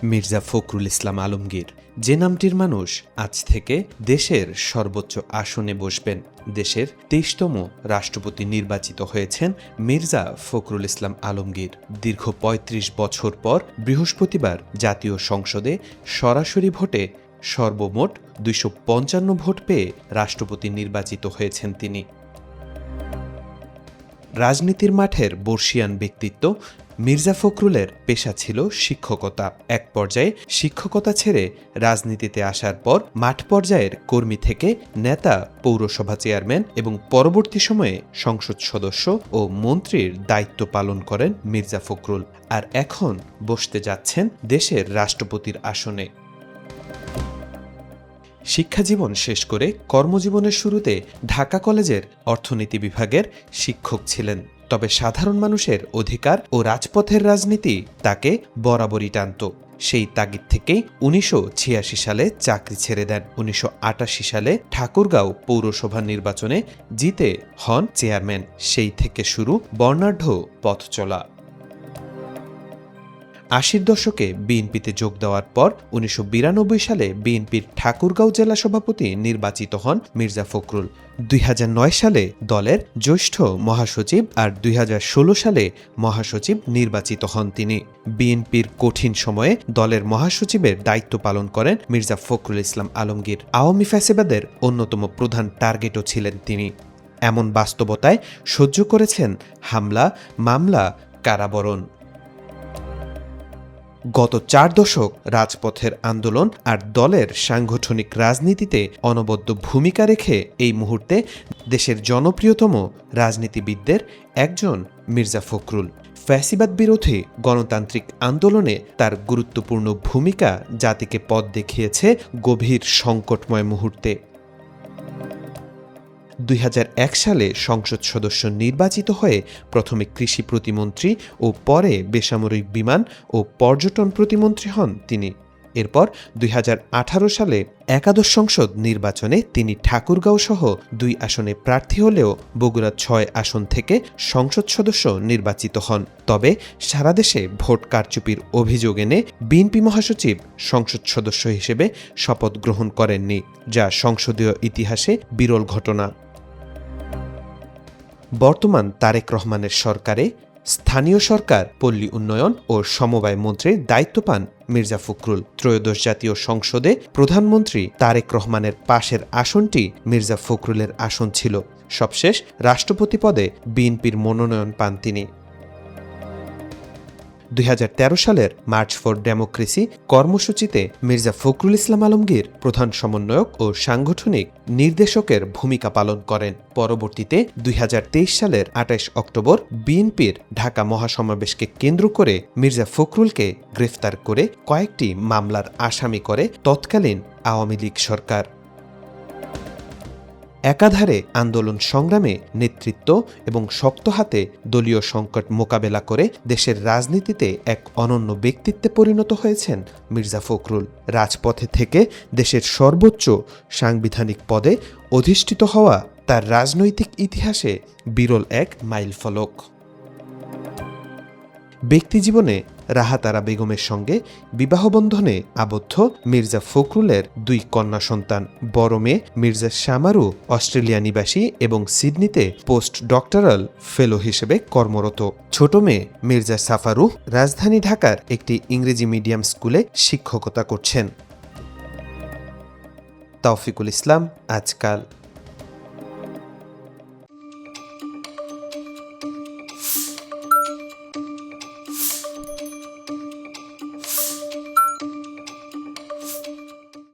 মির্জা ফখরুল ইসলাম আলমগীর, যে নামটির মানুষ আজ থেকে দেশের সর্বোচ্চ আসনে বসবেন। দেশের ২৩তম রাষ্ট্রপতি নির্বাচিত হয়েছেন মির্জা ফখরুল ইসলাম আলমগীর। দীর্ঘ ৩৫ বছর পর বৃহস্পতিবার জাতীয় সংসদে সরাসরি ভোটে সর্বমোট ২৫৫ ভোট পেয়ে রাষ্ট্রপতি নির্বাচিত হয়েছেন তিনি। রাজনীতির মাঠের বর্ষিয়ান ব্যক্তিত্ব মির্জা ফখরুলের পেশা ছিল শিক্ষকতা। এক পর্যায়ে শিক্ষকতা ছেড়ে রাজনীতিতে আসার পর মাঠ পর্যায়ের কর্মী থেকে নেতা, পৌরসভা চেয়ারম্যান এবং পরবর্তী সময়ে সংসদ সদস্য ও মন্ত্রীর দায়িত্ব পালন করেন মির্জা ফখরুল। আর এখন বসতে যাচ্ছেন দেশের রাষ্ট্রপতির আসনে। শিক্ষাজীবন শেষ করে কর্মজীবনের শুরুতে ঢাকা কলেজের অর্থনীতি বিভাগের শিক্ষক ছিলেন। তবে সাধারণ মানুষের অধিকার ও রাজপথের রাজনীতি তাকে বরাবরই টানত। সেই তাগিদ থেকেই ১৯৮৬ সালে চাকরি ছেড়ে দেন। ১৯৮৮ সালে ঠাকুরগাঁও পৌরসভা নির্বাচনে জিতে হন চেয়ারম্যান। সেই থেকে শুরু বর্ণাঢ্য পথ চলা। ৮০ দশকে বিএনপিতে যোগ দেওয়ার পর ১৯৯২ সালে বিএনপির ঠাকুরগাঁও জেলা সভাপতি নির্বাচিত হন মির্জা ফখরুল। ২০০৯ সালে দলের জ্যেষ্ঠ মহাসচিব আর ২০১৬ সালে মহাসচিব নির্বাচিত হন তিনি। বিএনপির কঠিন সময়ে দলের মহাসচিবের দায়িত্ব পালন করেন মির্জা ফখরুল ইসলাম আলমগীর। আওয়ামী ফ্যাসিবাদের অন্যতম প্রধান টার্গেটও ছিলেন তিনি। এমন বাস্তবতায় সহ্য করেছেন হামলা, মামলা, কারাবরণ। গত ৪ দশক রাজপথের আন্দোলন আর দলের সাংগঠনিক রাজনীতিতে অনবদ্য ভূমিকা রেখে এই মুহূর্তে দেশের জনপ্রিয়তম রাজনীতিবিদদের একজন মির্জা ফখরুল। ফ্যাসিবাদ বিরোধী গণতান্ত্রিক আন্দোলনে তার গুরুত্বপূর্ণ ভূমিকা জাতিকে পথ দেখিয়েছে গভীর সংকটময় মুহূর্তে। ২০০১ সালে সংসদ সদস্য নির্বাচিত হয়ে প্রথমে কৃষি প্রতিমন্ত্রী ও পরে বেসামরিক বিমান ও পর্যটন প্রতিমন্ত্রী হন তিনি। এরপর ২০১৮ সালে একাদশ সংসদ নির্বাচনে তিনি ঠাকুরগাঁও সহ ২ আসনে প্রার্থী হলেও বগুড়া ৬ আসন থেকে সংসদ সদস্য নির্বাচিত হন। তবে সারা দেশে ভোট কারচুপির অভিযোগ এনে বিএনপি মহাসচিব সংসদ সদস্য হিসেবে শপথ গ্রহণ করেননি, যা সংসদীয় ইতিহাসে বিরল ঘটনা। বর্তমান তারেক রহমানের সরকারে স্থানীয় সরকার, পল্লী উন্নয়ন ও সমবায় মন্ত্রীর দায়িত্ব পান মির্জা ফখরুল। ত্রয়োদশ জাতীয় সংসদে প্রধানমন্ত্রী তারেক রহমানের পাশের আসনটি মির্জা ফখরুলের আসন ছিল। সবশেষ রাষ্ট্রপতি পদে বিএনপির মনোনয়ন পান তিনি। ২০১৩ সালের মার্চ ফর ডেমোক্রেসি কর্মসূচিতে মির্জা ফখরুল ইসলাম আলমগীর প্রধান সমন্বয়ক ও সাংগঠনিক নির্দেশকের ভূমিকা পালন করেন। পরবর্তীতে ২০২৩ সালের ২৮ অক্টোবর বিএনপির ঢাকা মহাসমাবেশকে কেন্দ্র করে মির্জা ফখরুলকে গ্রেফতার করে কয়েকটি মামলার আসামি করে তৎকালীন আওয়ামী লীগ সরকার। একাধারে আন্দোলন সংগ্রামে নেতৃত্ব এবং শক্ত হাতে দলীয় সংকট মোকাবেলা করে দেশের রাজনীতিতে এক অনন্য ব্যক্তিত্বে পরিণত হয়েছেন মির্জা ফখরুল। রাজপথে থেকে দেশের সর্বোচ্চ সাংবিধানিক পদে অধিষ্ঠিত হওয়া তার রাজনৈতিক ইতিহাসে বিরল এক মাইলফলক। ব্যক্তিজীবনে রাহাতারা বেগমের সঙ্গে বিবাহবন্ধনে আবদ্ধ মির্জা ফখরুলের ২ কন্যা সন্তান। বড় মেয়ে মির্জা শামারু অস্ট্রেলিয়া নিবাসী এবং সিডনিতে পোস্ট ডক্টরাল ফেলো হিসেবে কর্মরত। ছোট মেয়ে মির্জা সাফারু রাজধানী ঢাকার একটি ইংরেজি মিডিয়াম স্কুলে শিক্ষকতা করছেন। তাওফিকুল ইসলাম, আজকাল।